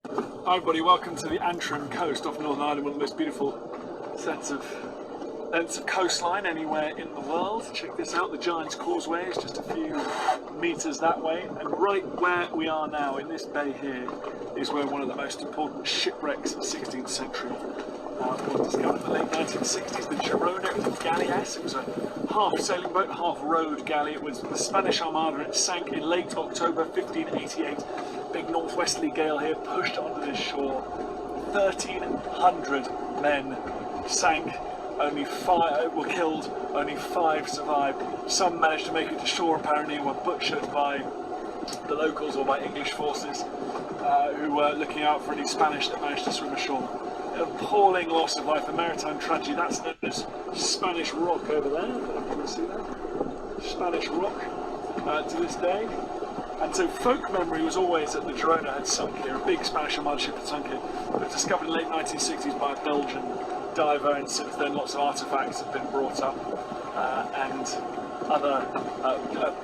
Hi everybody, welcome to the Antrim coast off Northern Ireland, one of the most beautiful lengths of coastline anywhere in the world. Check this out, the Giant's Causeway is just a few metres that way, and right where we are now in this bay here is where one of the most important shipwrecks of the 16th century was discovered in the late 1960s, the Girona. It was a galleass. It was a half sailing boat, half rowed galley. It was the Spanish Armada, and it sank in late October 1588. Big northwesterly gale here pushed onto this shore. 1,300 men sank. Only 5 were killed, only 5 survived. Some managed to make it to shore apparently and were butchered by the locals or by English forces who were looking out for any Spanish that managed to swim ashore. An appalling loss of life, a maritime tragedy. That's known as Spanish rock over there. I don't know if you can see that. Spanish rock to this day. And so folk memory was always that the Girona had sunk here, a big Spanish Armada ship had sunk here. It was discovered in the late 1960s by a Belgian diver, and since then lots of artefacts have been brought up and other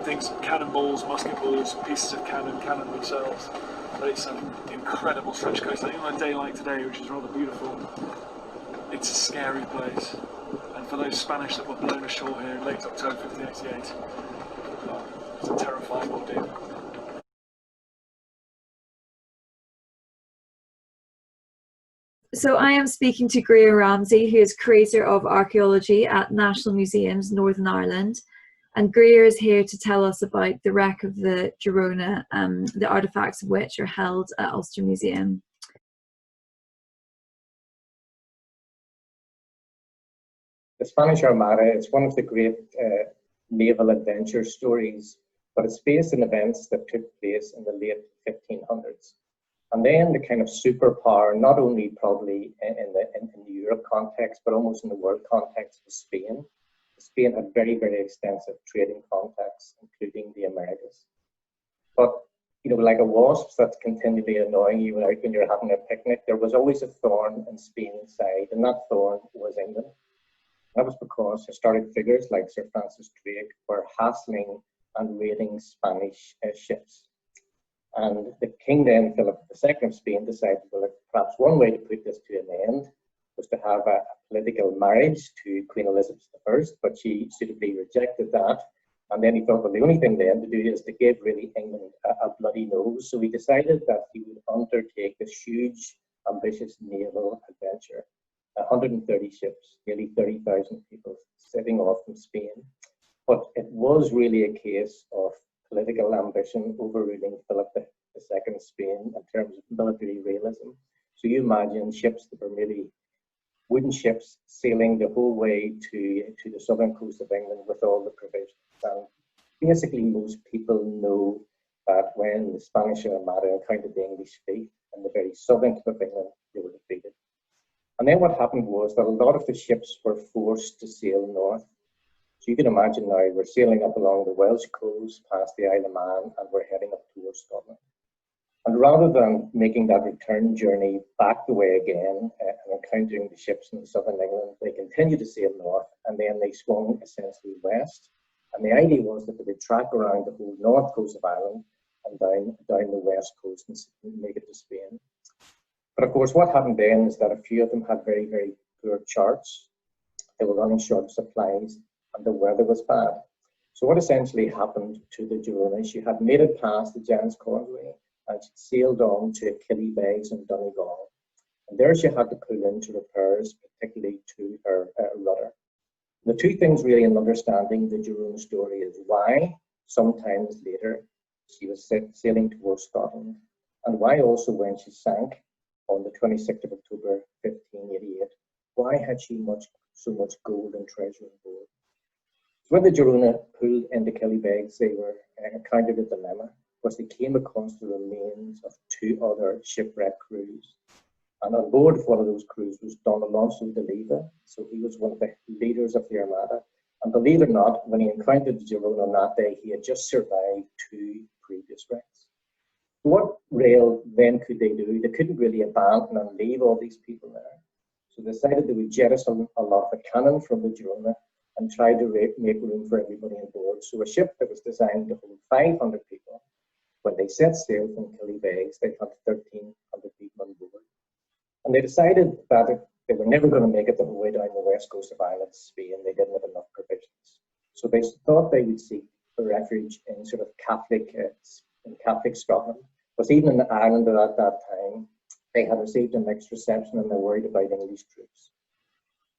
things, cannonballs, musket balls, pieces of cannon themselves. But it's an incredible stretch of coast. I think on a day like today, which is rather beautiful, it's a scary place. And for those Spanish that were blown ashore here in late October 1588, it's a terrifying ordeal. So I am speaking to Greer Ramsey, who is Curator of Archaeology at National Museums Northern Ireland. And Greer is here to tell us about the wreck of the Girona, the artefacts of which are held at Ulster Museum. The Spanish Armada is one of the great naval adventure stories, but it's based on events that took place in the late 1500s. And then the kind of superpower, not only probably in the Europe context, but almost in the world context, was Spain. Spain had very, very extensive trading contacts, including the Americas. But, you know, like a wasp that's continually annoying you when you're having a picnic, there was always a thorn in Spain's side, and that thorn was England. That was because historic figures like Sir Francis Drake were hassling and raiding Spanish ships. And the king then, Philip II of Spain, decided, well, perhaps one way to put this to an end was to have a political marriage to Queen Elizabeth I, but she suitably rejected that. And then he thought, well, the only thing then to do is to give really England a bloody nose. So he decided that he would undertake this huge, ambitious naval adventure. 130 ships, nearly 30,000 people setting off from Spain. But it was really a case of political ambition overruling Philip II's Spain in terms of military realism. So you imagine ships that were really wooden ships sailing the whole way to the southern coast of England with all the provisions. And basically most people know that when the Spanish Armada encountered the English fleet in the very southern tip of England, they were defeated. And then what happened was that a lot of the ships were forced to sail north. So you can imagine now we're sailing up along the Welsh coast, past the Isle of Man, and we're heading up towards Scotland. And rather than making that return journey back the way again and encountering the ships in southern England, they continued to sail north, and then they swung essentially west. And the idea was that they would track around the whole north coast of Ireland and down the west coast and make it to Spain. But of course, what happened then is that a few of them had very, very poor charts. They were running short of supplies, and the weather was bad. So what essentially happened to the Girona, she had made it past the Giant's Causeway, and she sailed on to Killybegs in Donegal. And there she had to pull into repairs, particularly to her rudder. The two things really in understanding the Girona story is why, sometimes later, she was sailing towards Scotland, and why also when she sank on the 26th of October 1588, why had she so much gold and treasure on board? So when the Girona pulled into Killybegs, they were encountered a dilemma, because they came across the remains of 2 other shipwreck crews. And on board one of those crews was Don Alonso de Leyva, so he was one of the leaders of the Armada. And believe it or not, when he encountered the Girona on that day, he had just survived 2 previous wrecks. What rail then could they do? They couldn't really abandon and leave all these people there. So they decided they would jettison a lot of the cannon from the Girona and try to make room for everybody on board. So a ship that was designed to hold 500 people, when they set sail from Killybegs, they had 1,300 people And they decided that they were never going to make it the whole way down the west coast of Ireland to Spain. They didn't have enough provisions. So they thought they would seek a refuge in sort of Catholic Scotland. But even in Ireland at that time, they had received a mixed reception and they're worried about English troops.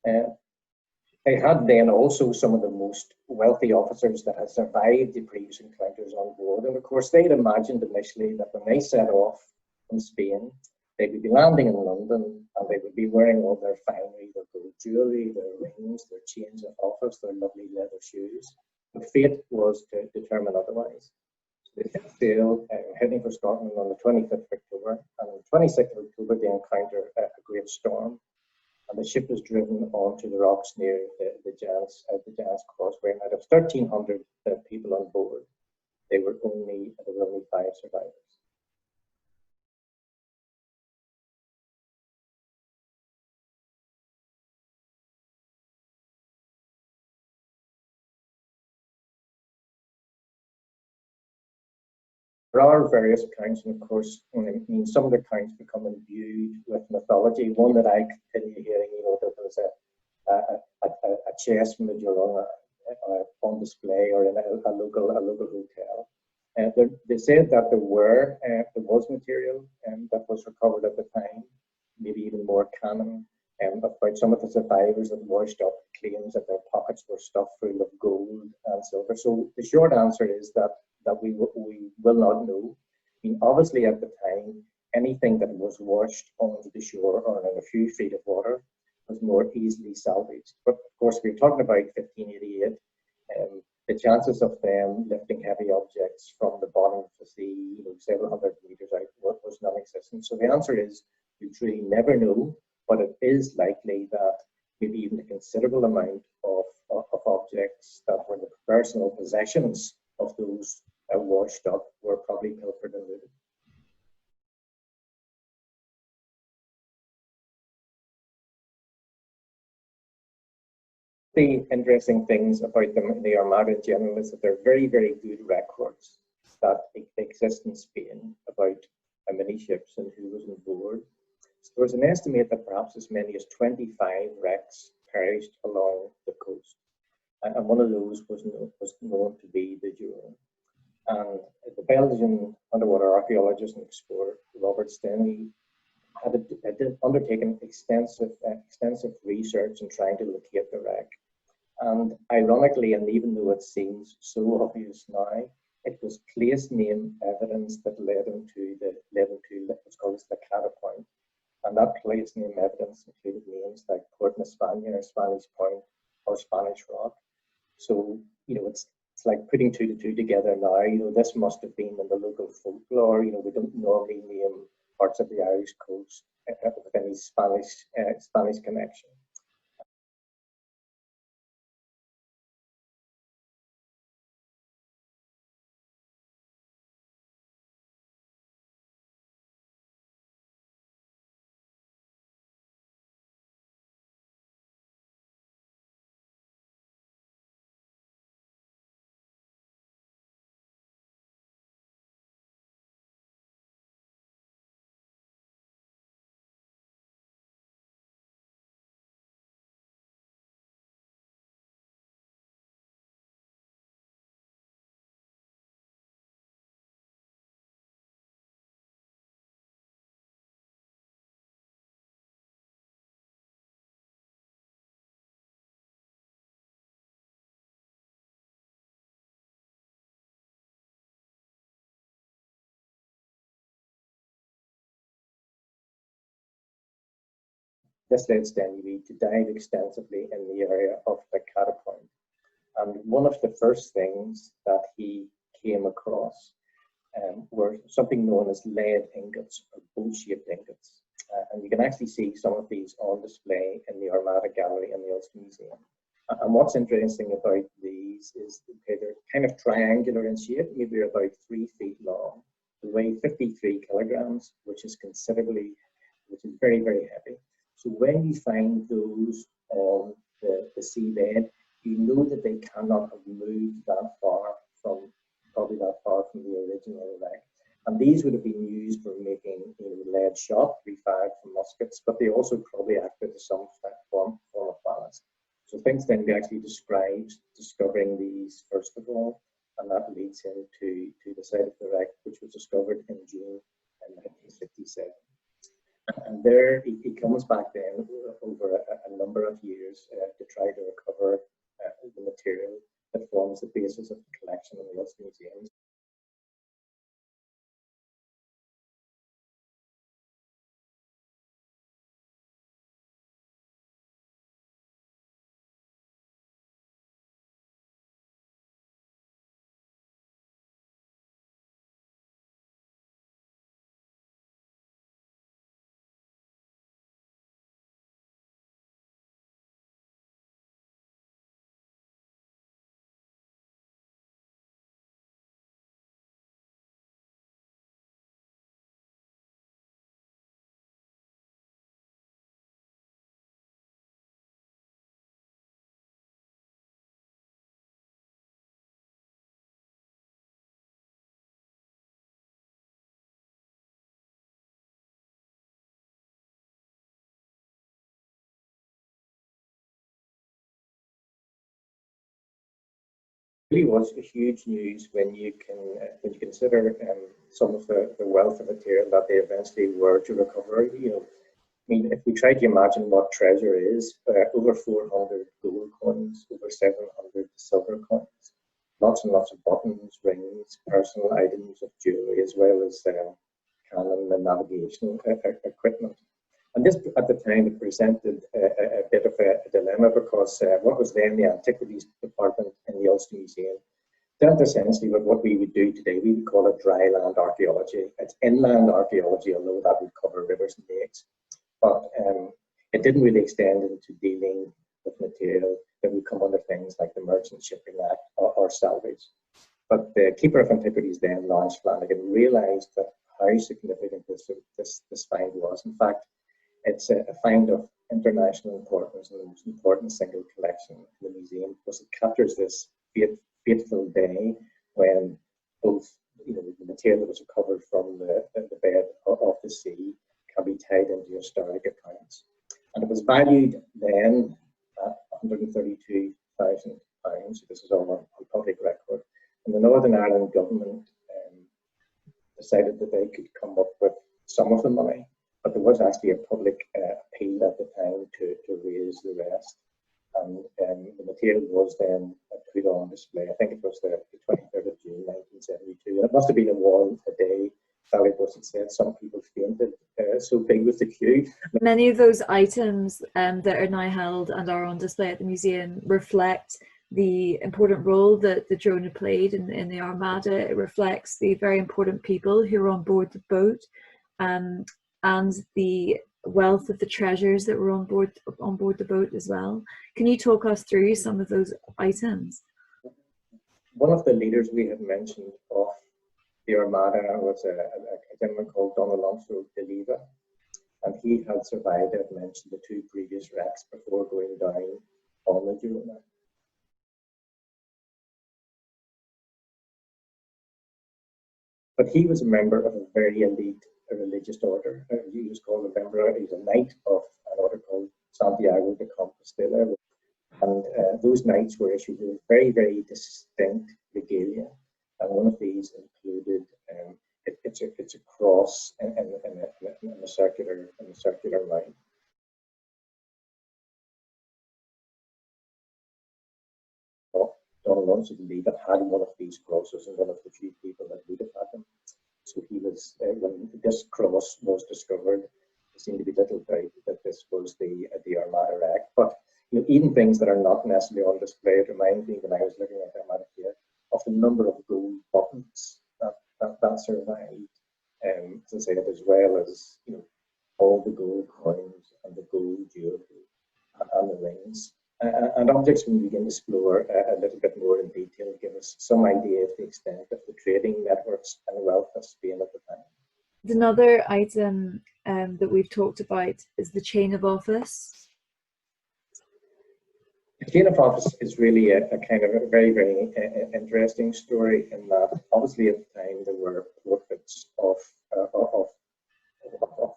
They had then also some of the most wealthy officers that had survived the previous encounters on board. And of course, they'd imagined initially that when they set off from Spain, they would be landing in London and they would be wearing all their finery, their gold jewellery, their rings, their chains of office, their lovely leather shoes. But fate was to determine otherwise. So they set sail, heading for Scotland on the 25th of October. And on the 26th of October, they encounter a great storm. And the ship was driven onto the rocks near the Giant's Causeway. And out of 1,300 people on board, there were only 5 survivors. There are various accounts, and of course, some of the accounts become imbued with mythology. One that I continue hearing, that there was a chest from the Girona on display or in a local hotel. They said that there was material that was recovered at the time, maybe even more canon, about some of the survivors that washed up claims that their pockets were stuffed full of gold and silver. So the short answer is that we will not know. I mean, obviously at the time, anything that was washed onto the shore or in a few feet of water was more easily salvaged. But of course, we're talking about 1588. The chances of them lifting heavy objects from the bottom of the sea, several hundred meters out, was non-existent. So the answer is we truly never know, but it is likely that maybe even a considerable amount of objects that were the personal possessions of those washed up were probably pilfered and looted. The interesting things about the Armada in general is that there are very, very good records that exist in Spain about many ships and who was on board. So there was an estimate that perhaps as many as 25 wrecks perished along the coast. And one of those was known to be the Girona. And the Belgian underwater archaeologist and explorer Robert Stenny had undertaken extensive research in trying to locate the wreck. And ironically, and even though it seems so obvious now, it was place name evidence that led him to what's called the Cata Point. And that place name evidence included names like Port in España, or Spanish Point, or Spanish Rock. So, it's like putting 2 to 2 together now. This must have been in the local folklore. We don't normally name parts of the Irish coast with any Spanish connection. This led Stenny to dive extensively in the area of the Cata Point. And one of the first things that he came across were something known as lead ingots, or boat-shaped ingots. And you can actually see some of these on display in the Armada Gallery in the Ulster Museum. And what's interesting about these is they're kind of triangular in shape, maybe about 3 feet long. They weigh 53 kilograms, which is very, very heavy. So when you find those on the seabed, you know that they cannot have moved that far from the original wreck. And these would have been used for making lead shot, refired from muskets, but they also probably acted as some form of ballast. So things then actually describes discovering these first of all, and that leads him to the site of the wreck, which was discovered in June 1957. And there he comes back then over a number of years to try to recover the material that forms the basis of the collection in the Ulster Museum. Really was a huge news when you consider some of the wealth of material that they eventually were to recover. I mean, if we try to imagine what treasure is, over 400 gold coins, over 700 silver coins, lots and lots of buttons, rings, personal items of jewelry, as well as cannon and navigational equipment. And this, at the time, it presented a bit of a dilemma, because what was then the Antiquities Department in the Ulster Museum dealt essentially with what we would do today. We would call it dry land archaeology. It's inland archaeology, although that would cover rivers and lakes. But it didn't really extend into dealing with material that would come under things like the Merchant Shipping Act or salvage. But the Keeper of Antiquities then, Lawrence Flanagan, realised that how significant this find was. In fact, it's a find of international importance and the most important single collection in the museum, because it captures this fateful day when both the material that was recovered from the bed of the sea can be tied into historic accounts. And it was valued then at £132,000. This is all on public record. And the Northern Ireland government decided that they could come up with some of the money, but there was actually a public appeal at the time to raise the rest. And the material was then put on display. I think it was the 23rd of June 1972. And it must have been a warm day. Sally Bussett said some people fainted, so big was the queue. Many of those items that are now held and are on display at the museum reflect the important role that the Girona played in the Armada. It reflects the very important people who were on board the boat, and the wealth of the treasures that were on board the boat as well. Can you talk us through some of those items? One of the leaders we had mentioned of the Armada was a gentleman called Don Alonso de Leva, and he had survived, I've mentioned, the two previous wrecks before going down on the Girona. But he was a member of a very elite religious order. He was called a member, he was a knight of an order called Santiago de Compostela. And those knights were issued with very, very distinct regalia. And one of these included, it's a cross in a circular line. Don Alonso de Leva had one of these crosses, and one of the few people that would have had them. So he was, when this cross was discovered, there seemed to be little doubt that this was the Armada wreck. But even things that are not necessarily on display, it reminds me, when I was looking at the Armada here, of the number of gold buttons that survived, as I said, as well as all the gold coins and the gold jewelry and the rings. And objects when we begin to explore a little bit more in detail give us some idea of the extent of the trading networks and wealth of Spain at the time. Another item that we've talked about is the chain of office. The chain of office is really a kind of a very, very interesting story, in that obviously at the time there were portraits portraits of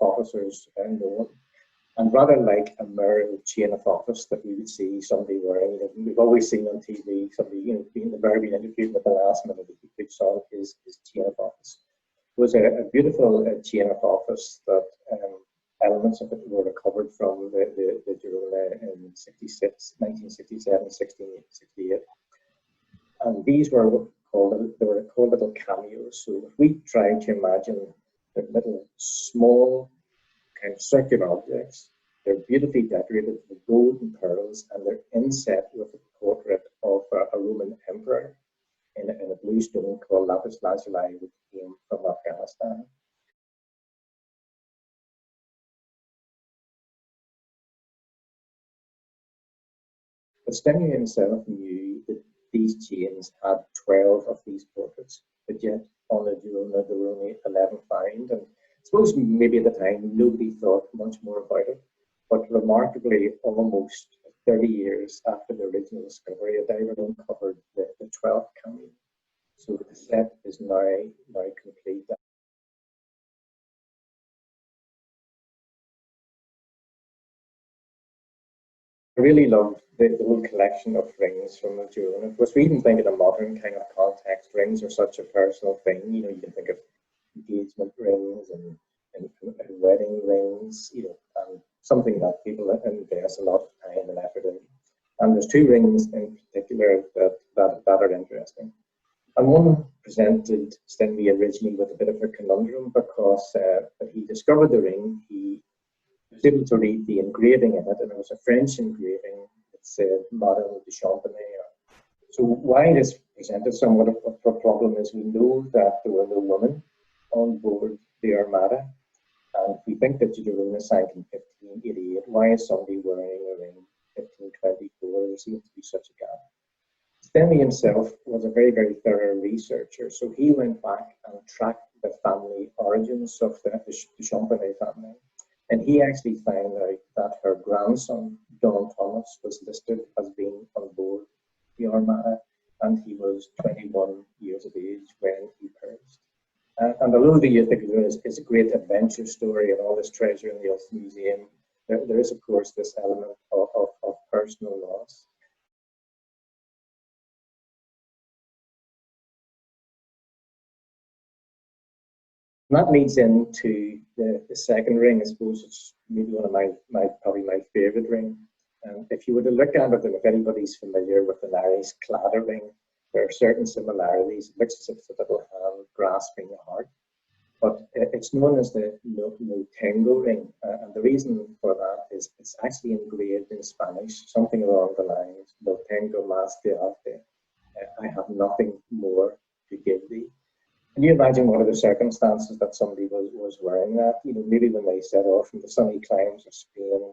officers known. And rather like a mirror chain of office that we would see somebody wearing, we've always seen on TV somebody, being the very interviewed at the last minute of the big song is chain of office. It was a beautiful chain of office that elements of it were recovered from the Girona in 1967, 1668. And these were called little cameos. So if we try to imagine the little small kind of circular objects, they're beautifully decorated with gold and pearls, and they're inset with a portrait of a Roman emperor in a blue stone called lapis lazuli, which came from Afghanistan. But Stenny himself knew that these chains had 12 of these portraits, but yet on the Girona there were only 11 found. And I suppose maybe at the time nobody thought much more about it. But remarkably, almost 30 years after the original discovery, a diver uncovered the 12th cameo. So the set is now complete. I really loved the whole collection of rings from the Girona. Of course, we even think in a modern kind of context, rings are such a personal thing. You can think of engagement rings and wedding rings, and something that people invest a lot of time and effort in. And there's two rings in particular that are interesting. And one presented Stenby originally with a bit of a conundrum because when he discovered the ring, he was able to read the engraving in it, and it was a French engraving that said Madame de Champagny. So why this presented somewhat of a problem is we know that there were no women on board the Armada, and we think that the Girona sank in 1588. Why is somebody wearing a ring in 1524? There seems to be such a gap. Stenby himself was a very, very thorough researcher, so he went back and tracked the family origins of the Champagny family. And he actually found out that her grandson, Don Thomas, was listed as being on board the Armada, and he was 21 years of age when he perished. And although the Youth is a great adventure story and all this treasure in the Ulster Museum, there is, of course, this element of personal loss. And that leads into the second ring. I suppose it's maybe one of probably my favourite ring. If you were to look at it, and if anybody's familiar with an Irish cladder ring, there are certain similarities. It looks as if it's a little hand grasping a heart. But it's known as the no tengo ring. And the reason for that is it's actually engraved in Spanish, something along the lines, no tengo más que darte. I have nothing more to give thee. Can you imagine what are the circumstances that somebody was wearing that? Maybe when they set off from the sunny climes of Spain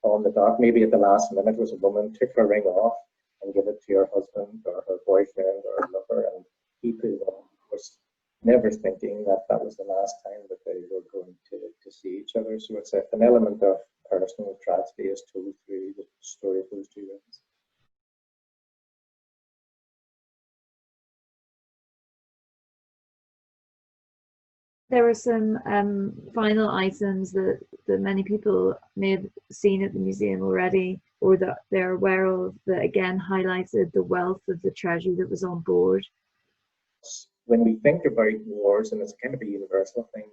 on the dock, maybe at the last minute was a woman took her ring off and gave it to her husband or her boyfriend or her lover, and he put it on, of course, never thinking that that was the last time that they were going to see each other. So it's an element of personal tragedy is told through the story of those two rings. There were some final items that many people may have seen at the museum already, or that they're aware of, that again highlighted the wealth of the treasure that was on board. When we think about wars, and it's kind of a universal thing,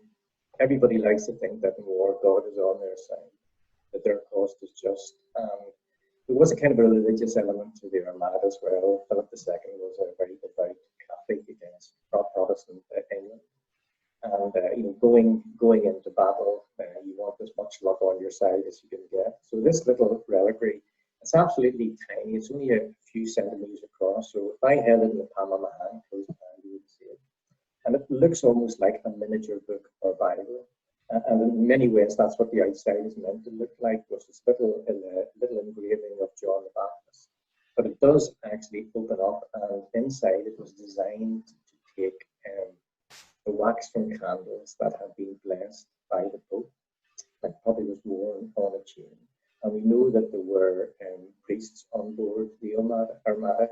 everybody likes to think that in war God is on their side, that their cause is just. There was a kind of a religious element to the Armada as well. Philip II was a very devout Catholic against Protestant England. And going into battle, you want as much luck on your side as you can get. So this little reliquary, it's absolutely tiny. It's only a few centimeters across. So if I held it in the palm of my hand, close my hand, you wouldn't see it. And it looks almost like a miniature book or Bible. And in many ways, that's what the outside is meant to look like, was this little engraving of John the Baptist. But it does actually open up, and inside it was designed to take the wax from candles that had been blessed by the Pope, that probably was worn on a chain. And we know that there were priests on board the Armada.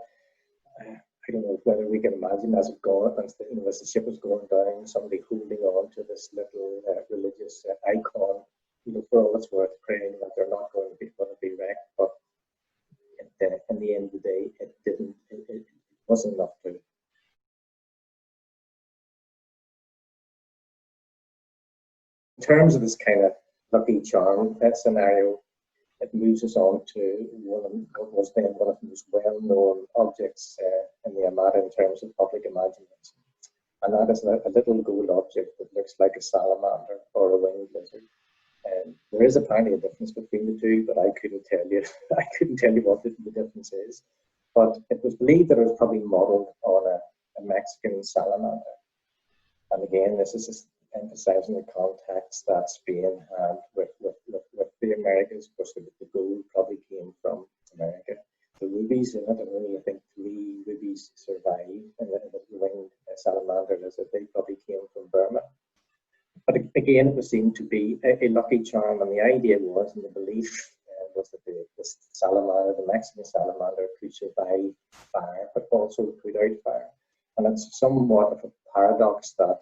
I I don't know whether we can imagine as it going, as the ship was going down, somebody holding on to this little religious icon, for all it's worth, praying that they're not going to be wrecked. But in the end of the day, it didn't. It wasn't enough to. In terms of this kind of lucky charm scenario, it moves us on to what was then one of the most well-known objects in the Armada in terms of public imagination. And that is a little gold object that looks like a salamander or a winged lizard. There is apparently a difference between the two, but I couldn't tell you. I couldn't tell you what the difference is. But it was believed that it was probably modelled on a Mexican salamander. And again, this is just emphasising the contacts that Spain had with the Americas. Of course, the gold probably came from America. The rubies in it, and only I think 3 rubies survived in the winged salamander lizard. They probably came from Burma. But again, it was seen to be a lucky charm, and the idea was, and the belief was that the salamander, the Mexican salamander, could survive fire, but also put out fire. And it's somewhat of a paradox that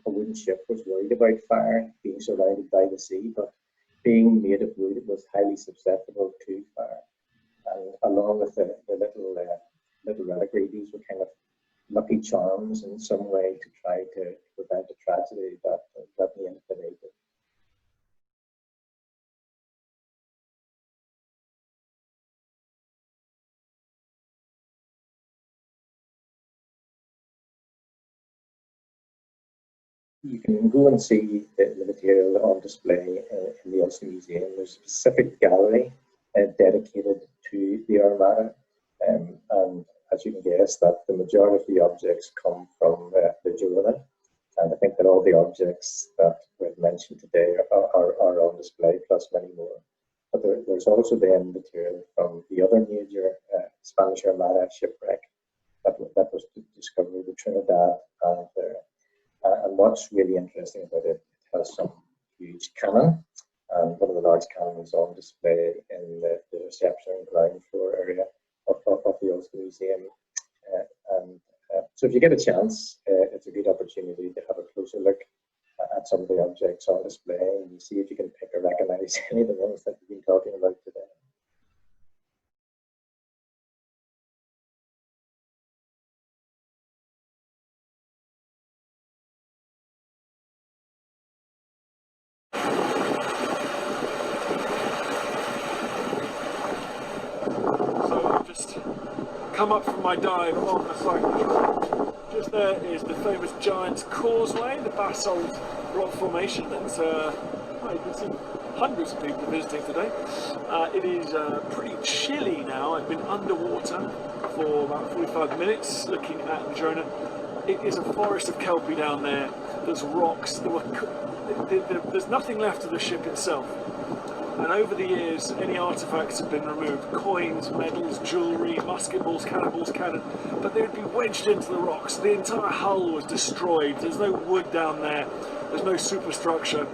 a wooden ship was worried about fire, being surrounded by the sea, but being made of wood, it was highly susceptible to fire. And along with the little reliquary, these were kind of lucky charms in some way to try to prevent a tragedy that the end of the day did. You can go and see the material on display in the Ulster Museum. There's a specific gallery dedicated to the Armada, and as you can guess, that the majority of the objects come from the Girona, and I think that all the objects that we've mentioned today are on display, plus many more. But there's also then material from the other major Spanish Armada shipwreck that was discovered, the Trinidad, and what's really interesting about it, it has some huge cannon, and one of the large cannons on display in the reception and ground floor area of the Ulster Museum. So if you get a chance, it's a good opportunity to have a closer look at some of the objects on display and see if you can pick or recognise any of the ones that we've been talking about today. Come up from my dive on the cycle. Just there is the famous Giant's Causeway, the basalt rock formation that's, well, you can see hundreds of people visiting today. It is pretty chilly now. I've been underwater for about 45 minutes looking at the Girona. It is a forest of kelpie down there. There's rocks. There's nothing left of the ship itself. And over the years, any artifacts have been removed. Coins, medals, jewellery, musket balls, cannonballs, cannon. But they would be wedged into the rocks. The entire hull was destroyed. There's no wood down there. There's no superstructure.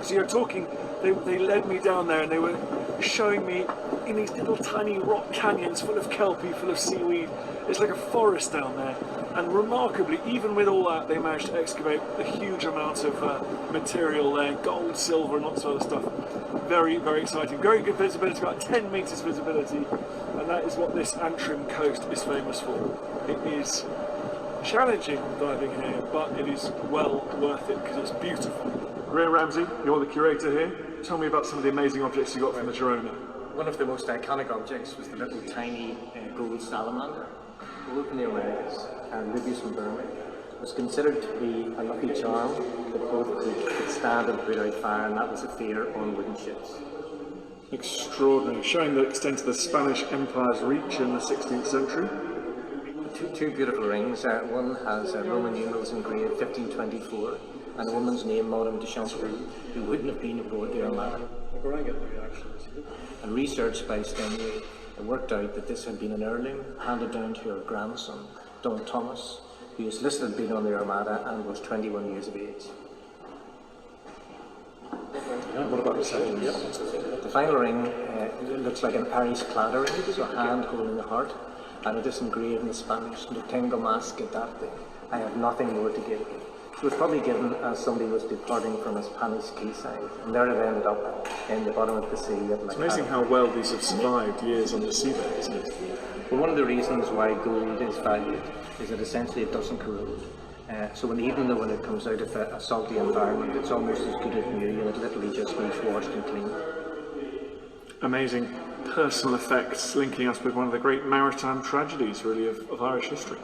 So you're talking, they led me down there and they were showing me in these little tiny rock canyons full of kelpie, full of seaweed. It's like a forest down there. And remarkably, even with all that, they managed to excavate a huge amount of material there, gold, silver, and lots of other stuff. Very, very exciting. Very good visibility, about 10 metres visibility, and that is what this Antrim coast is famous for. It is challenging diving here, but it is well worth it because it's beautiful. Graham Ramsey, you're the curator here. Tell me about some of the amazing objects you got from the Girona. One of the most iconic objects was the little tiny gold salamander, gold from the Americas and rubies from Burma. It was considered to be a lucky charm that both could stand and put out fire, and that was a fear on wooden ships. Extraordinary, showing the extent of the Spanish Empire's reach in the 16th century. Two beautiful rings. One has Roman numerals engraved 1524 and a woman's name, Madame de Chancery, who wouldn't have been aboard the Armada. And research by Steinway worked out that this had been an heirloom handed down to her grandson, Don Thomas, who is listed as being on the Armada and was 21 years of age. Yeah, what about the second? The final ring looks like an Irish cladder ring, so a hand holding the heart. and it is engraved in Spanish, no tengo más que darte. I have nothing more to give you. It was probably given as somebody was departing from a Spanish quayside, and there it ended up in the bottom of the sea. It's amazing how well these have survived years on the seabed, isn't it? Well, one of the reasons why gold is valued is that essentially it doesn't corrode. So even though when it comes out of a salty environment, it's almost as good as new, and it literally just needs washed and cleaned. Amazing personal effects linking us with one of the great maritime tragedies, really, of Irish history.